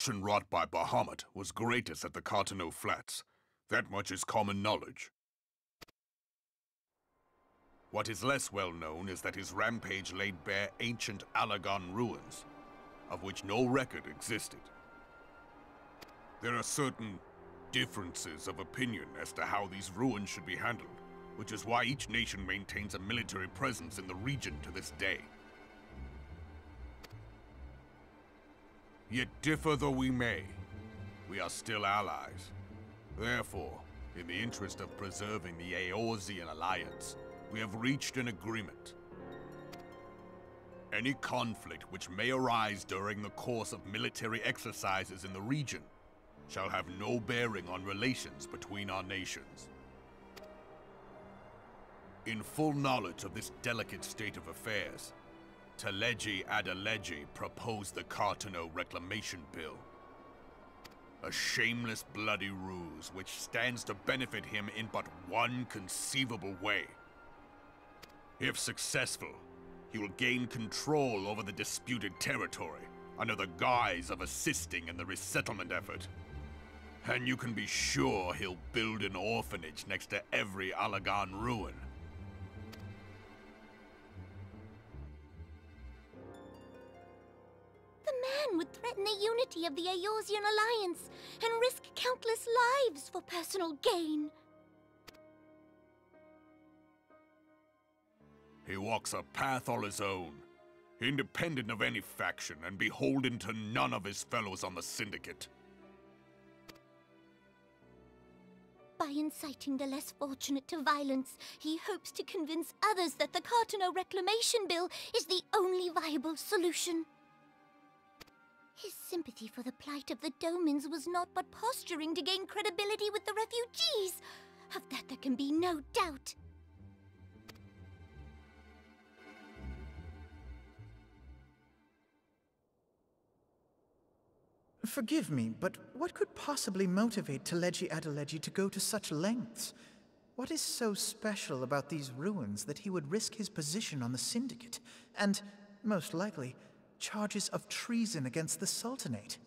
destruction wrought by Bahamut was greatest at the Cartano Flats. That much is common knowledge. What is less well known is that his rampage laid bare ancient Allagan ruins, of which no record existed. There are certain differences of opinion as to how these ruins should be handled, which is why each nation maintains a military presence in the region to this day. Yet differ though we may, we are still allies. Therefore, in the interest of preserving the Eorzean alliance, we have reached an agreement. Any conflict which may arise during the course of military exercises in the region shall have no bearing on relations between our nations. In full knowledge of this delicate state of affairs, Teleji Adeleji proposed the Cartano Reclamation Bill. A shameless bloody ruse which stands to benefit him in but one conceivable way. If successful, he will gain control over the disputed territory under the guise of assisting in the resettlement effort. And you can be sure he'll build an orphanage next to every Allagan ruin. The man would threaten the unity of the Eorzean alliance and risk countless lives for personal gain. He walks a path all his own, independent of any faction and beholden to none of his fellows on the Syndicate. By inciting the less fortunate to violence, he hopes to convince others that the Cartano Reclamation Bill is the only viable solution. His sympathy for the plight of the Domins was not but posturing to gain credibility with the refugees. Of that there can be no doubt. Forgive me, but what could possibly motivate Teleji Adeleji to go to such lengths? What is so special about these ruins that he would risk his position on the Syndicate, and, most likely, charges of treason against the Sultanate?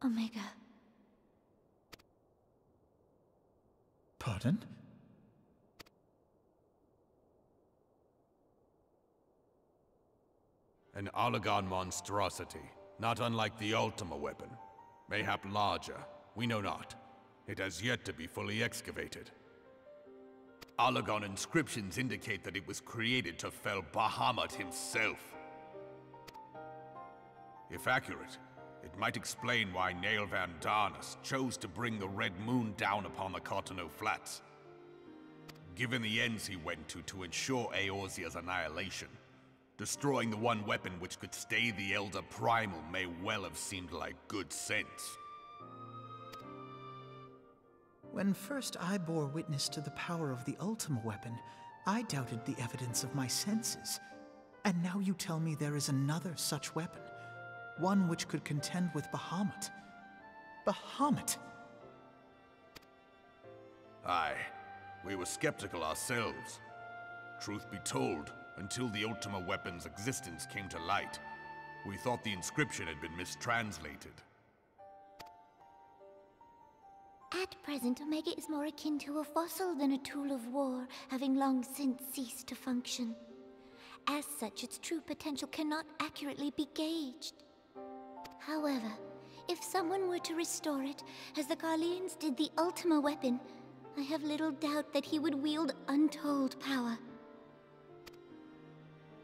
Omega. Pardon? An Allagan monstrosity, not unlike the Ultima weapon. Mayhap larger, we know not. It has yet to be fully excavated. Allagan inscriptions indicate that it was created to fell Bahamut himself. If accurate, it might explain why Nail Van Darnus chose to bring the Red Moon down upon the Cartano Flats. Given the ends he went to ensure Eorzea's annihilation, destroying the one weapon which could stay the Elder Primal may well have seemed like good sense. When first I bore witness to the power of the Ultima weapon, I doubted the evidence of my senses. And now you tell me there is another such weapon, one which could contend with Bahamut. Bahamut! Aye, we were skeptical ourselves. Truth be told, until the Ultima weapon's existence came to light, we thought the inscription had been mistranslated. At present, Omega is more akin to a fossil than a tool of war, having long since ceased to function. As such, its true potential cannot accurately be gauged. However, if someone were to restore it, as the Garleans did the Ultima weapon, I have little doubt that he would wield untold power.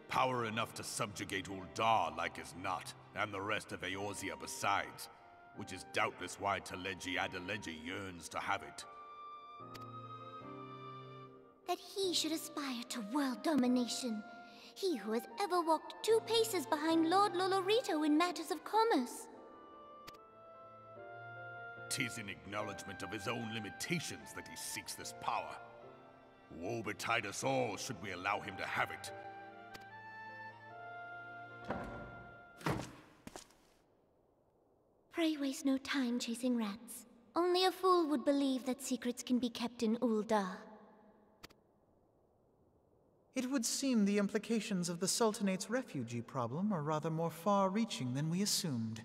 Power enough to subjugate Uldar like as not, and the rest of Eorzea besides, which is doubtless why Teleji Adeleji yearns to have it. That he should aspire to world domination. He who has ever walked 2 paces behind Lord Lolorito in matters of commerce. 'Tis in acknowledgement of his own limitations that he seeks this power. Woe betide us all should we allow him to have it. Pray waste no time chasing rats. Only a fool would believe that secrets can be kept in Uldar. It would seem the implications of the Sultanate's refugee problem are rather more far-reaching than we assumed.